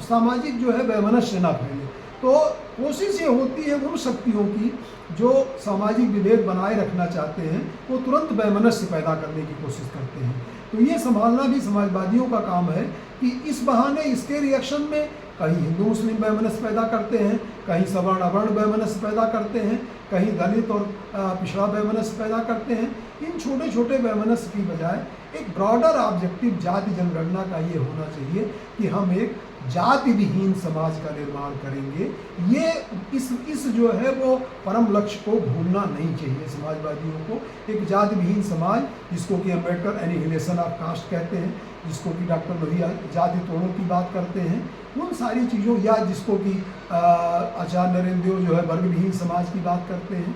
सामाजिक जो है वैमनस्य ना फैले। तो कोशिश ये होती है उन शक्तियों की जो सामाजिक विभेद बनाए रखना चाहते हैं, वो तुरंत वैमनस्य पैदा करने की कोशिश करते हैं। तो ये संभालना भी समाजवादियों का काम है कि इस बहाने इसके रिएक्शन में कहीं हिंदू मुस्लिम वैमनस्य पैदा करते हैं, कहीं सवर्ण अवर्ण वैमनस्य पैदा करते हैं, कहीं दलित और पिछड़ा वैमनस्य पैदा करते हैं। इन छोटे छोटे वैमनस्य की बजाय एक ब्रॉडर ऑब्जेक्टिव जाति जनगणना का ये होना चाहिए कि हम एक जाति विहीन समाज का निर्माण करेंगे। ये इस जो है वो परम लक्ष्य को भूलना नहीं चाहिए समाजवादियों को। एक जाति विहीन समाज, जिसको कि अम्बेडकर एनिहिलेशन ऑफ कास्ट कहते हैं, जिसको कि डॉक्टर लोहिया जाति तोड़ों की बात करते हैं, उन सारी चीज़ों, या जिसको कि आचार्य नरेंद्र देव जो है वर्ग विहीन समाज की बात करते हैं,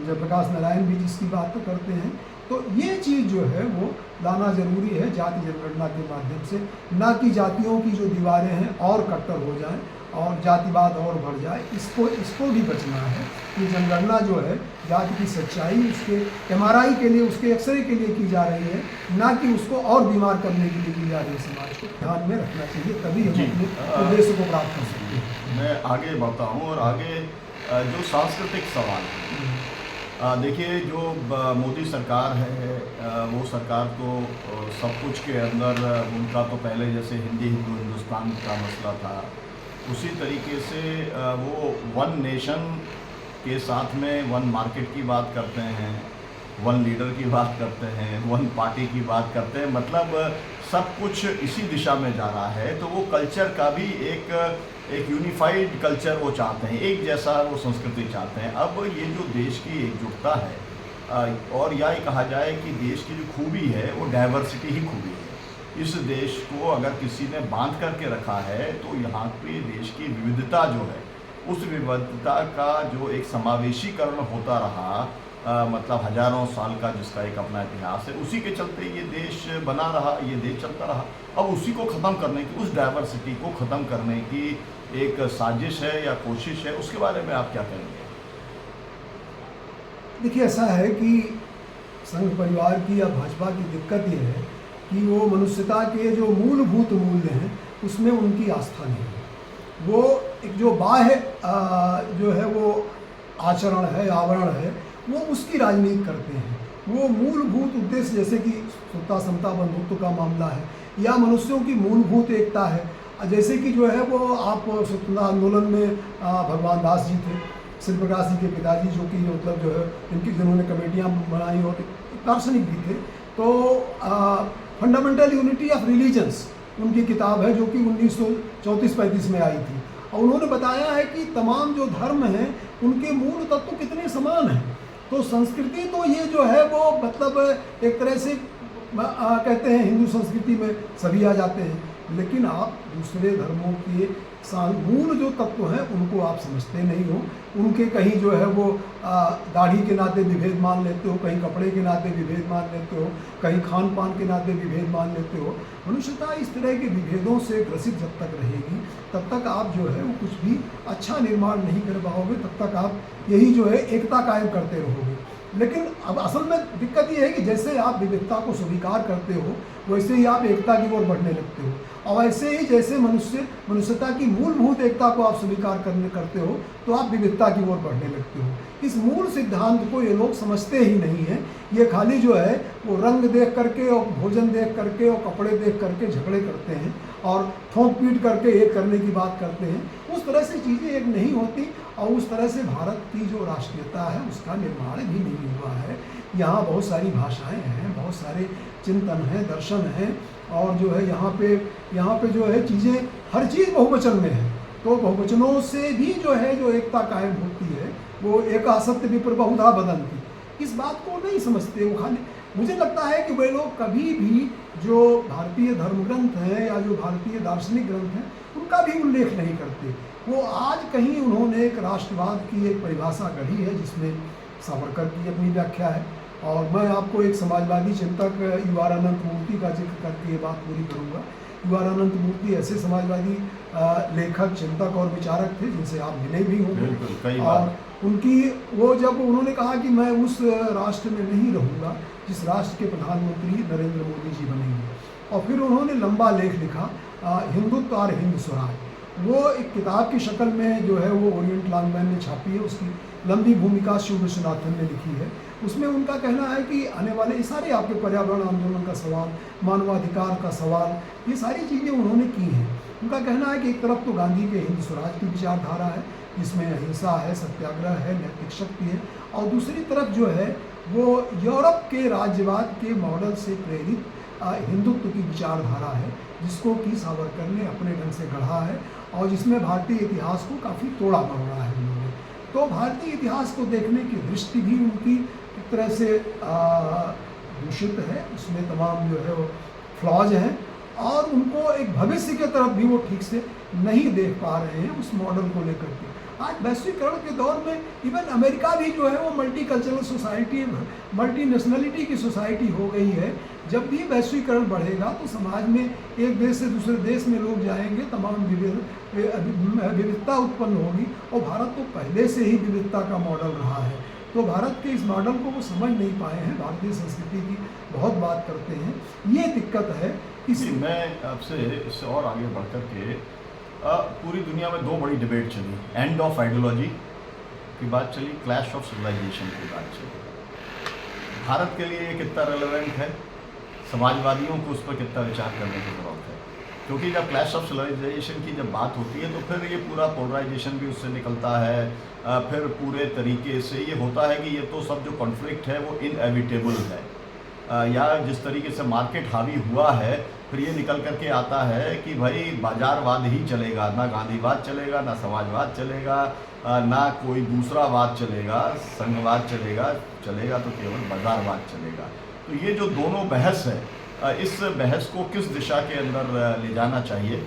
जयप्रकाश नारायण भी जिसकी बात करते हैं। तो ये चीज़ जो है वो लाना ज़रूरी है जाति जनगणना के माध्यम से, ना कि जातियों की जो दीवारें हैं और कट्टर हो जाएं और जातिवाद और बढ़ जाए। इसको भी बचना है कि जनगणना जो है जाति की सच्चाई उसके MRI के लिए, उसके एक्सरे के लिए की जा रही है, ना कि उसको और बीमार करने के लिए की जा रही है। समाज को ध्यान में रखना चाहिए, तभी हम अपने उद्देश्य को प्राप्त कर सकते हैं। मैं आगे बढ़ता हूँ और आगे जो सांस्कृतिक सवाल है, देखिए जो मोदी सरकार है वो सरकार तो सब कुछ के अंदर उनका तो पहले जैसे हिंदुस्तान का मसला था, उसी तरीके से वो वन नेशन के साथ में वन मार्केट की बात करते हैं, वन लीडर की बात करते हैं, वन पार्टी की बात करते हैं। मतलब सब कुछ इसी दिशा में जा रहा है। तो वो कल्चर का भी एक यूनिफाइड कल्चर वो चाहते हैं, एक जैसा वो संस्कृति चाहते हैं। अब ये जो देश की एकजुटता है, और या ये कहा जाए कि देश की जो खूबी है वो डाइवर्सिटी ही खूबी है। इस देश को अगर किसी ने बांध करके रखा है तो यहाँ पे देश की विविधता जो है, उस विविधता का जो एक समावेशीकरण होता रहा, मतलब हजारों साल का जिसका एक अपना इतिहास है, उसी के चलते ये देश बना रहा, ये देश चलता रहा। अब उसी को ख़त्म करने की, उस डाइवर्सिटी को ख़त्म करने की एक साजिश है या कोशिश है, उसके बारे में आप क्या कहेंगे? देखिए, ऐसा है कि संघ परिवार की या भाजपा की दिक्कत ये है कि वो मनुष्यता के जो मूलभूत मूल्य हैं उसमें उनकी आस्था नहीं है। वो एक जो बाह्य जो है वो आचरण है, आवरण है, वो उसकी राजनीति करते हैं। वो मूलभूत उद्देश्य जैसे कि स्वतंत्रता, समता, बंधुत्व का मामला है, या मनुष्यों की मूलभूत एकता है। जैसे कि जो है वो आप स्वतंत्रता आंदोलन में भगवान दास जी थे, शिव प्रकाश जी के पिताजी, जो कि मतलब जो है इनकी जिन्होंने कमेटियाँ बनाई और दार्शनिक भी थे। तो फंडामेंटल यूनिटी ऑफ रिलीजन्स उनकी किताब है जो कि 1934-35 में आई थी, और उन्होंने बताया है कि तमाम जो धर्म हैं उनके मूल तत्व कितने समान हैं। तो संस्कृति तो ये जो है वो मतलब एक तरह से कहते हैं हिंदू संस्कृति में सभी आ जाते हैं, लेकिन आप दूसरे धर्मों के मूल जो तत्व हैं उनको आप समझते नहीं हो। उनके कहीं जो है वो दाढ़ी के नाते विभेद मान लेते हो, कहीं कपड़े के नाते विभेद मान लेते हो, कहीं खान पान के नाते विभेद मान लेते हो। मनुष्यता इस तरह के विभेदों से ग्रसित जब तक रहेगी तब तक आप जो है वो कुछ भी अच्छा निर्माण नहीं कर पाओगे, तब तक आप यही जो है एकता कायम करते रहोगे। लेकिन अब असल में दिक्कत ये है कि जैसे आप विविधता को स्वीकार करते हो वैसे ही आप एकता की ओर बढ़ने लगते हो, और ऐसे ही जैसे मनुष्यता की मूलभूत एकता को आप स्वीकार करते हो तो आप विविधता की ओर बढ़ने लगते हो। इस मूल सिद्धांत को ये लोग समझते ही नहीं हैं। ये खाली जो है वो रंग देख करके और भोजन देख करके और कपड़े देख करके झगड़े करते हैं और ठोंक पीट करके एक करने की बात करते हैं। उस तरह से चीज़ें एक नहीं होती और उस तरह से भारत की जो राष्ट्रीयता है उसका निर्माण भी नहीं हुआ है। यहाँ बहुत सारी भाषाएं हैं, बहुत सारे चिंतन हैं, दर्शन हैं, और जो है यहाँ पे जो है चीज़ें हर चीज़ बहुवचन में है। तो बहुवचनों से भी जो है जो एकता कायम होती है वो एक असत्य विप्र बहुधा बदंती, इस बात को नहीं समझते। वो खाली मुझे लगता है कि वे लोग कभी भी जो भारतीय धर्म ग्रंथ हैं या जो भारतीय दार्शनिक ग्रंथ हैं उनका भी उल्लेख नहीं करते। वो आज कहीं उन्होंने एक राष्ट्रवाद की एक परिभाषा गढ़ी है जिसमें सावरकर की अपनी व्याख्या है, और मैं आपको एक समाजवादी चिंतक युवार अनंत मूर्ति का जिक्र करके ये बात पूरी करूँगा। युवार अनंत मूर्ति ऐसे समाजवादी लेखक, चिंतक और विचारक थे जिनसे आप मिले भी होंगे, और उनकी वो जब उन्होंने कहा कि मैं उस राष्ट्र में नहीं रहूँगा जिस राष्ट्र के प्रधानमंत्री नरेंद्र मोदी जी बनेंगे, और फिर उन्होंने लंबा लेख लिखा हिंदुत्व और हिंद स्वराज। वो एक किताब की शक्ल में जो है वो ओरिएंट लॉन्गमैन ने छापी है, उसकी लंबी भूमिका शिव विश्वनाथन ने लिखी है। उसमें उनका कहना है कि आने वाले ये सारे आपके पर्यावरण आंदोलन का सवाल, मानवाधिकार का सवाल, ये सारी चीज़ें उन्होंने की हैं। उनका कहना है कि एक तरफ तो गांधी के हिंद स्वराज की विचारधारा है जिसमें अहिंसा है, सत्याग्रह है, नैतिक शक्ति है, और दूसरी तरफ जो है वो यूरोप के राज्यवाद के मॉडल से प्रेरित हिंदुत्व की विचारधारा है जिसको कि सावरकर ने अपने ढंग से गढ़ा है और जिसमें भारतीय इतिहास को काफ़ी तोड़ा मरोड़ा है उन्होंने। तो भारतीय इतिहास को देखने की दृष्टि भी उनकी एक तरह से दूषित है, उसमें तमाम जो है वो फ्लॉज हैं, और उनको एक भविष्य की तरफ भी वो ठीक से नहीं देख पा रहे हैं उस मॉडल को लेकर के। आज वैश्वीकरण के दौर में इवन अमेरिका भी जो है वो multi cultural society, multi nationality की सोसाइटी हो गई है। जब भी वैश्वीकरण बढ़ेगा तो समाज में एक देश से दूसरे देश में लोग जाएंगे, तमाम विविधता उत्पन्न होगी, और भारत तो पहले से ही विविधता का मॉडल रहा है। तो भारत के इस मॉडल को वो समझ नहीं पाए हैं, भारतीय संस्कृति की बहुत बात करते हैं, ये दिक्कत है। इसी मैं आपसे इससे और आगे बढ़ कर के पूरी दुनिया में दो बड़ी डिबेट चली, एंड ऑफ आइडियोलॉजी की बात चली, क्लैश ऑफ सिविलाइजेशन की बात चली। भारत के लिए ये कितना रेलेवेंट है, समाजवादियों को उस पर कितना विचार करने की जरूरत है, क्योंकि जब क्लैश ऑफ सिविलाइजेशन की जब बात होती है तो फिर ये पूरा पोलराइजेशन भी उससे निकलता है। फिर पूरे तरीके से ये होता है कि ये तो सब जो कॉन्फ्लिक्ट है वो इनएविटेबल है, या जिस तरीके से मार्केट हावी हुआ है फिर ये निकल करके आता है कि भाई बाजारवाद ही चलेगा, ना गांधीवाद चलेगा, ना समाजवाद चलेगा, ना कोई दूसरा वाद चलेगा, संघवाद चलेगा तो केवल बाजारवाद चलेगा। तो ये जो दोनों बहस है, इस बहस को किस दिशा के अंदर ले जाना चाहिए?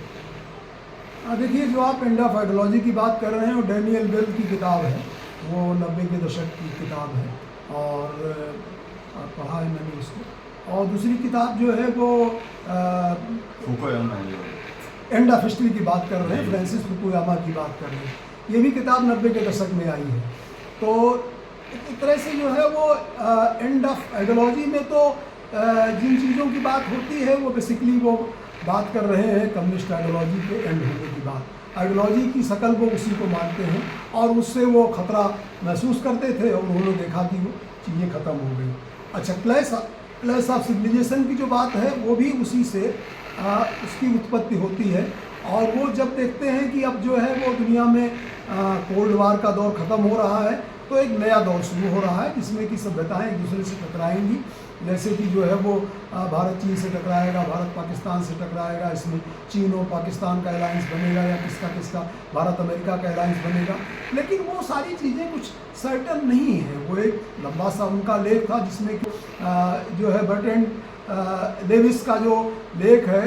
देखिए, जो आप एंड ऑफ आइडियोलॉजी की बात कर रहे हैं वो डैनियल बेल की किताब है, वो 90 के दशक की किताब है, और पढ़ा है मैंने उसको। और दूसरी किताब जो है वो एंड ऑफ हिस्ट्री की बात कर रहे हैं, फ्रांसिस फुकुयामा की बात कर रहे हैं। ये भी किताब 90 के दशक में आई है। तो एक तरह से जो है वो एंड ऑफ आइडियोलॉजी में तो जिन चीज़ों की बात होती है वो बेसिकली वो बात कर रहे हैं कम्युनिस्ट आइडियोलॉजी के एंड होने की बात। आइडियोलॉजी की शकल वो उसी को मानते हैं और उससे वो खतरा महसूस करते थे, और उन्होंने देखा कि वो चीज़ें ख़त्म हो गई। अच्छा, क्लैश ऑफ सिविलाइजेशन की जो बात है वो भी उसी से उसकी उत्पत्ति होती है, और वो जब देखते हैं कि अब जो है वो दुनिया में कोल्ड वार का दौर ख़त्म हो रहा है तो एक नया दौर शुरू हो रहा है जिसमें कि सभ्यताएं एक दूसरे से टकराएंगी। जैसे कि जो है वो भारत चीन से टकराएगा, भारत पाकिस्तान से टकराएगा, इसमें चीन और पाकिस्तान का अलायंस बनेगा या किसका भारत अमेरिका का अलायंस बनेगा। लेकिन वो सारी चीज़ें कुछ सर्टन नहीं है। वो एक लंबा सा उनका लेख था जिसमें जो है बर्ट्रैंड लेविस का जो लेख है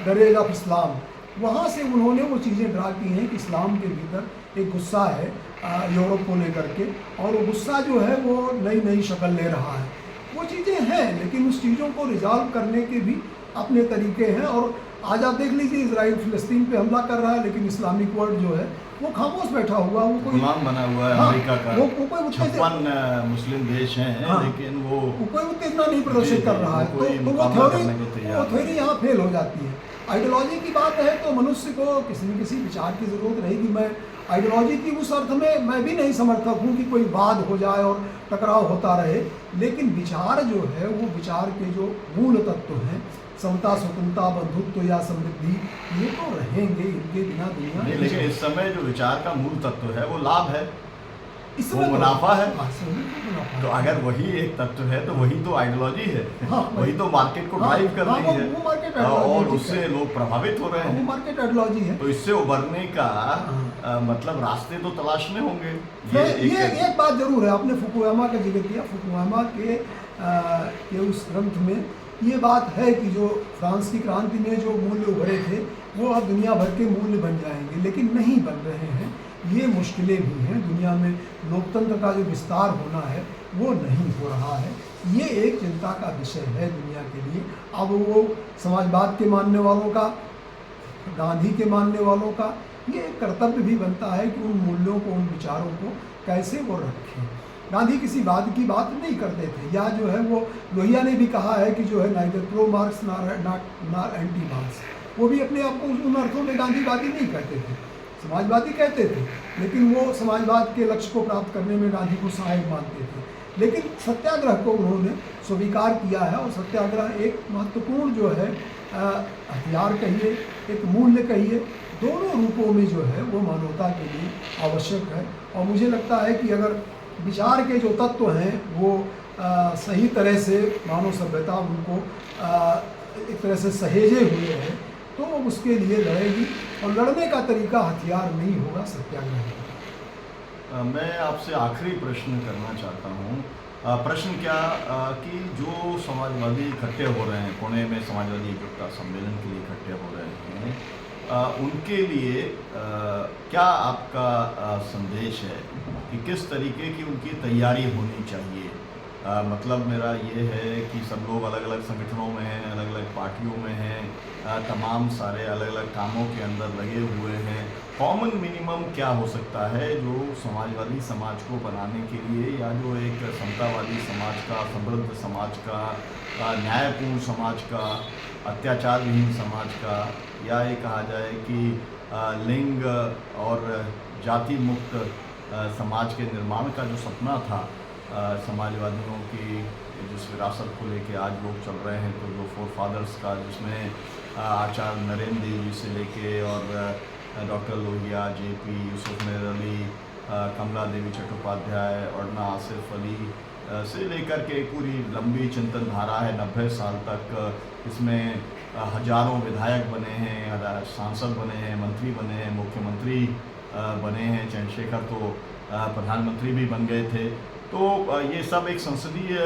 द रेज ऑफ इस्लाम, वहाँ से उन्होंने वो चीज़ें ड्रा की हैं कि इस्लाम के भीतर एक गुस्सा है यूरोप को लेकर के, और वो गुस्सा जो है वो नई नई शक्ल ले रहा है। वो चीज़ें हैं, लेकिन उस चीज़ों को रिजॉल्व करने के भी अपने तरीके हैं। और आज आप देख लीजिए, इजराइल फिलिस्तीन पे हमला कर रहा है, लेकिन इस्लामिक वर्ल्ड जो है वो खामोश बैठा हुआ, वो कोई गुलाम बना हुआ है। हाँ, अमेरिका का वो कोई उतने से 56 मुस्लिम देश हैं, हाँ, लेकिन वो कोई उतना इतना नहीं प्रदर्शित कर रहा है। कोई तो मुकाबला करने को तैयार वो थ्योरी यहाँ फेल हो जाती है। आइडियोलॉजी की बात है तो मनुष्य को किसी न किसी विचार की ज़रूरत रहेगी। मैं आइडियोलॉजी की उस अर्थ में मैं भी नहीं समर्थक हूँ कि कोई वाद हो जाए और टकराव होता रहे, लेकिन विचार जो है वो विचार के जो मूल तत्व हैं, समता, स्वतंत्रता, बंधुत्व या समृद्धि, ये तो रहेंगे, इनके बिना दुनिया नहीं। लेकिन इस समय जो विचार का मूल तत्व है वो लाभ है, इस वो समय मुनाफा है। हाँ, इस समय तो मुनाफा है। तो अगर वही एक तत्व है तो वही तो आइडियोलॉजी है। हाँ, वही तो मार्केट को हाँ, ड्राइव कर हाँ, रही है, वो मार्केट आइडियोलॉजी और ठीक उससे है। लोग प्रभावित हो रहे वो हैं। मार्केट आइडियोलॉजी है। तो इससे उभरने का हाँ। मतलब रास्ते तो तलाशने होंगे। ये एक बात जरूर है, आपने फुकुयामा का जिक्र किया। फुकुयामा के उस ग्रंथ में ये बात है कि जो फ्रांस की क्रांति में जो मूल्य उभरे थे वो अब दुनिया भर के मूल्य बन जाएंगे, लेकिन नहीं बन रहे हैं। ये मुश्किलें भी हैं। दुनिया में लोकतंत्र का जो विस्तार होना है वो नहीं हो रहा है। ये एक चिंता का विषय है दुनिया के लिए। अब वो समाजवाद के मानने वालों का, गांधी के मानने वालों का ये कर्तव्य भी बनता है कि उन मूल्यों को, उन विचारों को कैसे वो रखें। गांधी किसी वाद की बात नहीं करते थे, या जो है वो लोहिया ने भी कहा है कि जो है neither pro marks not anti marks. वो भी अपने आप को उन अर्थों में गांधीवादी नहीं कहते थे, समाजवादी कहते थे, लेकिन वो समाजवाद के लक्ष्य को प्राप्त करने में गांधी को सहायक मानते थे। लेकिन सत्याग्रह को उन्होंने स्वीकार किया है, और सत्याग्रह एक महत्वपूर्ण जो है हथियार कहिए, एक मूल्य कहिए, दोनों रूपों में जो है वो मानवता के लिए आवश्यक है। और मुझे लगता है कि अगर विचार के जो तत्व हैं वो सही तरह से मानव सभ्यता उनको एक तरह से सहेजे हुए हैं तो उसके लिए लड़ेगी, और लड़ने का तरीका हथियार नहीं होगा, सत्याग्रह। मैं आपसे आखिरी प्रश्न करना चाहता हूँ। प्रश्न क्या कि जो समाजवादी इकट्ठे हो रहे हैं, पुणे में समाजवादी एकता सम्मेलन के लिए इकट्ठे हो रहे हैं, उनके लिए क्या आपका संदेश है कि किस तरीके की उनकी तैयारी होनी चाहिए? मतलब मेरा ये है कि सब लोग अलग अलग संगठनों में हैं, अलग अलग पार्टियों में हैं, तमाम सारे अलग अलग कामों के अंदर लगे हुए हैं। कॉमन मिनिमम क्या हो सकता है जो समाजवादी समाज को बनाने के लिए, या जो एक समतावादी समाज का, समृद्ध समाज का, न्यायपूर्ण समाज का, अत्याचार विहीन समाज का, या ये कहा जाए कि लिंग और जाति मुक्त समाज के निर्माण का जो सपना था समाजवादियों की, जिस विरासत को लेके आज लोग चल रहे हैं, तो जो फोर फादर्स का, जिसमें आचार्य नरेंद्र देव जी से लेके और डॉक्टर लोहिया, जेपी, यूसुफ मेहर अली, कमला देवी चट्टोपाध्याय, अरुणा आसिफ अली से लेकर के पूरी लंबी चिंतन धारा है 90 साल तक। इसमें हजारों विधायक बने हैं, सांसद बने हैं, मंत्री बने हैं, मुख्यमंत्री बने हैं, चंद्रशेखर तो प्रधानमंत्री भी बन गए थे। तो ये सब एक संसदीय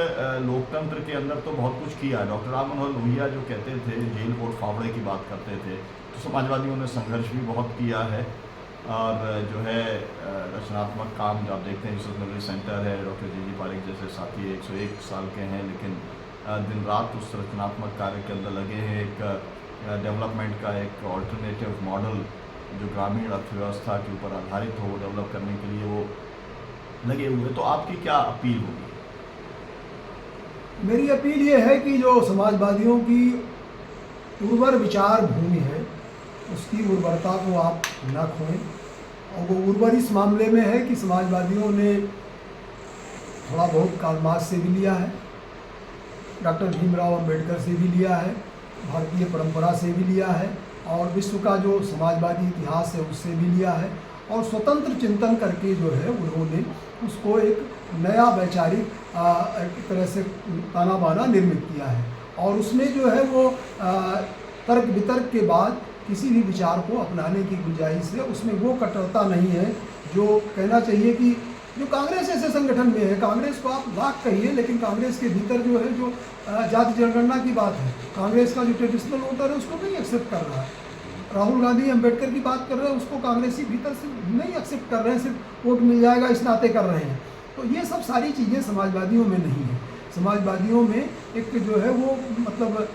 लोकतंत्र के अंदर तो बहुत कुछ किया। डॉक्टर राम मनोहर लोहिया जो कहते थे, जेल कोर्ट फावड़े की बात करते थे, तो समाजवादियों ने संघर्ष भी बहुत किया है। और जो है रचनात्मक काम जो आप देखते हैं, यूसुफ मेमोरी सेंटर है, डॉक्टर जी पारेख जैसे साथी 101 साल के हैं, लेकिन दिन रात उस रचनात्मक कार्य के अंदर लगे हैं। एक डेवलपमेंट का एक ऑल्टरनेटिव मॉडल जो ग्रामीण अर्थव्यवस्था के ऊपर आधारित हो, डेवलप करने के लिए वो लगे हुए। तो आपकी क्या अपील होगी? मेरी अपील ये है कि जो समाजवादियों की उर्वर विचार भूमि है उसकी उर्वरता को आप न खोएं। और वो उर्वर इस मामले में है कि समाजवादियों ने थोड़ा बहुत कार्ल मार्क्स से भी लिया है, डॉक्टर भीमराव अंबेडकर से भी लिया है, भारतीय परंपरा से भी लिया है, और विश्व का जो समाजवादी इतिहास है उससे भी लिया है, और स्वतंत्र चिंतन करके जो है उन्होंने उसको एक नया वैचारिक एक तरह से ताना बाना निर्मित किया है। और उसमें जो है वो तर्क वितर्क के बाद किसी भी विचार को अपनाने की गुंजाइश है। उसमें वो कट्टरता नहीं है जो कहना चाहिए कि जो कांग्रेस ऐसे संगठन में है, कांग्रेस को आप लाख कहिए, लेकिन कांग्रेस के भीतर जो है जो जाति जनगणना की बात है, कांग्रेस का जो ट्रेडिशनल वोटर है उसको नहीं एक्सेप्ट कर रहा है। राहुल गांधी अम्बेडकर की बात कर रहे हैं, उसको कांग्रेसी भीतर से नहीं एक्सेप्ट कर रहे हैं, सिर्फ वोट मिल जाएगा इस नाते कर रहे हैं। तो ये सब सारी चीज़ें समाजवादियों में नहीं है। समाजवादियों में एक जो है वो मतलब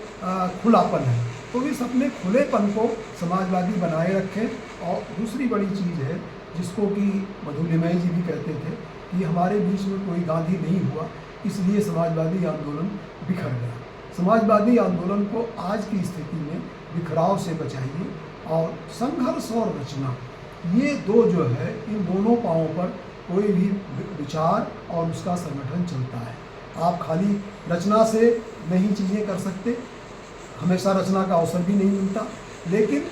खुलापन है, तो इस अपने खुलेपन को समाजवादी बनाए रखें। और दूसरी बड़ी चीज़ है जिसको कि मधुलिमय जी भी कहते थे कि हमारे बीच में कोई गांधी नहीं हुआ, इसलिए समाजवादी आंदोलन बिखर गया। समाजवादी आंदोलन को आज की स्थिति में बिखराव से बचाइए, और संघर्ष और रचना, ये दो जो है, इन दोनों पाँवों पर कोई भी विचार और उसका संगठन चलता है। आप खाली रचना से नहीं चीज़ें कर सकते, हमेशा रचना का अवसर भी नहीं मिलता, लेकिन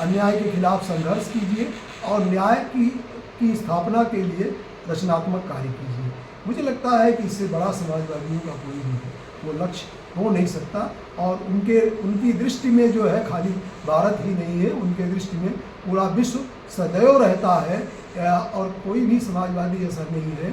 अन्याय के खिलाफ संघर्ष कीजिए और न्याय की स्थापना के लिए रचनात्मक कार्य कीजिए। मुझे लगता है कि इससे बड़ा समाजवादियों का कोई भी वो लक्ष्य हो नहीं सकता। और उनकी दृष्टि में जो है खाली भारत ही नहीं है, उनके दृष्टि में पूरा विश्व सदैव रहता है। और कोई भी समाजवादी ऐसा नहीं है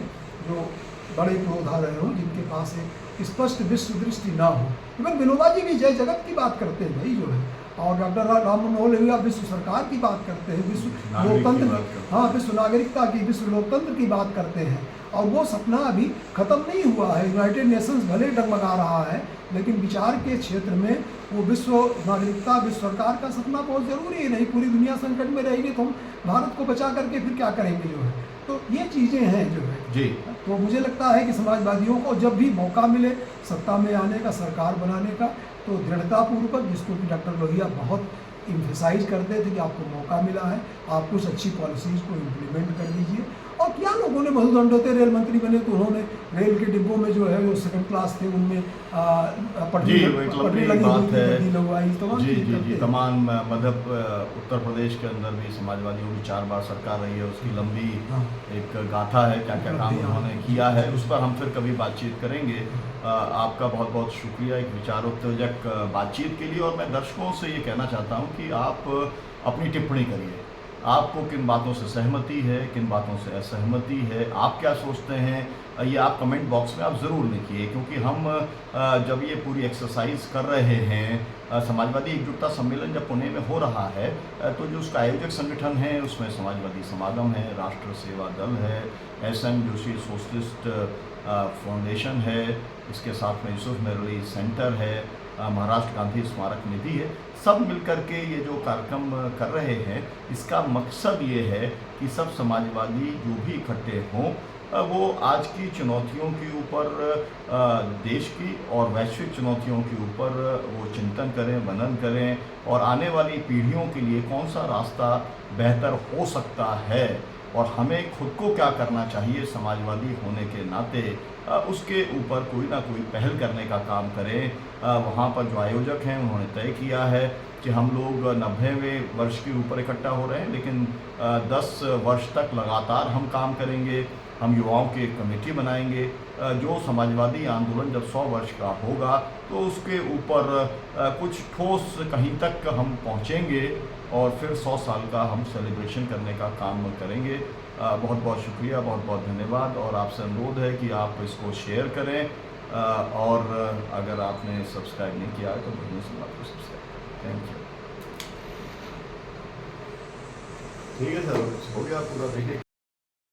जो बड़े क्रोधा रहे हों, जिनके पास एक स्पष्ट विश्व दृष्टि ना हो। इवन विनोबा जी भी जय जगत की बात करते हैं भाई जो है, और डॉक्टर राम मनोहर लोहिया विश्व सरकार की बात करते हैं, विश्व लोकतंत्र, हाँ, विश्व नागरिकता की, विश्व लोकतंत्र की बात करते हैं। और वो सपना अभी ख़त्म नहीं हुआ है। यूनाइटेड नेशंस भले डगमगा रहा है, लेकिन विचार के क्षेत्र में वो विश्व नागरिकता, विश्व सरकार का सपना बहुत ज़रूरी है। नहीं पूरी दुनिया संकट में रहेगी तो हम भारत को बचा करके फिर क्या करेंगे जो है। तो ये चीज़ें हैं जो है जी। तो मुझे लगता है कि समाजवादियों को जब भी मौका मिले सत्ता में आने का, सरकार बनाने का, तो दृढ़तापूर्वक, जिसको कि डॉक्टर लोहिया बहुत इम्फेसाइज करते थे कि आपको मौका मिला है, आप कुछ अच्छी पॉलिसीज़ को इम्प्लीमेंट कर लीजिए। और क्या लोगों ने, मधु दंडोते रेल मंत्री बने तो उन्होंने रेल के डिब्बों में जो है वो सेकंड क्लास थे, उनमें पटरी लगी बात है लगवाई, जी। तमाम मध्य उत्तर प्रदेश के अंदर भी समाजवादियों की 4 बार सरकार रही है, उसकी लंबी एक गाथा है, क्या क्या काम उन्होंने किया है, उस पर हम फिर कभी बातचीत करेंगे। आपका बहुत बहुत शुक्रिया एक विचारोत्तेजक बातचीत के लिए। और मैं दर्शकों से ये कहना चाहता हूँ कि आप अपनी टिप्पणी करिए, आपको किन बातों से सहमति है, किन बातों से असहमति है, आप क्या सोचते हैं, ये आप कमेंट बॉक्स में आप ज़रूर लिखिए। क्योंकि हम जब ये पूरी एक्सरसाइज कर रहे हैं, समाजवादी एकजुटता सम्मेलन जब पुणे में हो रहा है, तो जो उसका आयोजक संगठन है उसमें समाजवादी समागम है, राष्ट्र सेवा दल है, SM जोशी सोशलिस्ट फाउंडेशन है, इसके साथ में यूसुफ मेहरली सेंटर है, महाराष्ट्र गांधी स्मारक निधि है। सब मिलकर के ये जो कार्यक्रम कर रहे हैं, इसका मकसद ये है कि सब समाजवादी जो भी इकट्ठे हों, वो आज की चुनौतियों के ऊपर, देश की और वैश्विक चुनौतियों के ऊपर वो चिंतन करें, मनन करें, और आने वाली पीढ़ियों के लिए कौन सा रास्ता बेहतर हो सकता है और हमें खुद को क्या करना चाहिए समाजवादी होने के नाते, उसके ऊपर कोई ना कोई पहल करने का काम करें। वहाँ पर जो आयोजक हैं उन्होंने तय किया है कि हम लोग 90वें वर्ष के ऊपर इकट्ठा हो रहे हैं, लेकिन 10 वर्ष तक लगातार हम काम करेंगे। हम युवाओं की एक कमेटी बनाएंगे, जो समाजवादी आंदोलन जब 100 वर्ष का होगा तो उसके ऊपर कुछ ठोस कहीं तक हम पहुँचेंगे और फिर 100 साल का हम सेलिब्रेशन करने का काम करेंगे। बहुत बहुत शुक्रिया, बहुत बहुत धन्यवाद। और आपसे अनुरोध है कि आप इसको शेयर करें, और अगर आपने सब्सक्राइब नहीं किया है तो बढ़िया से आपको सब्सक्राइब करें। Thank you. ठीक है सर, हो गया पूरा, देखिए।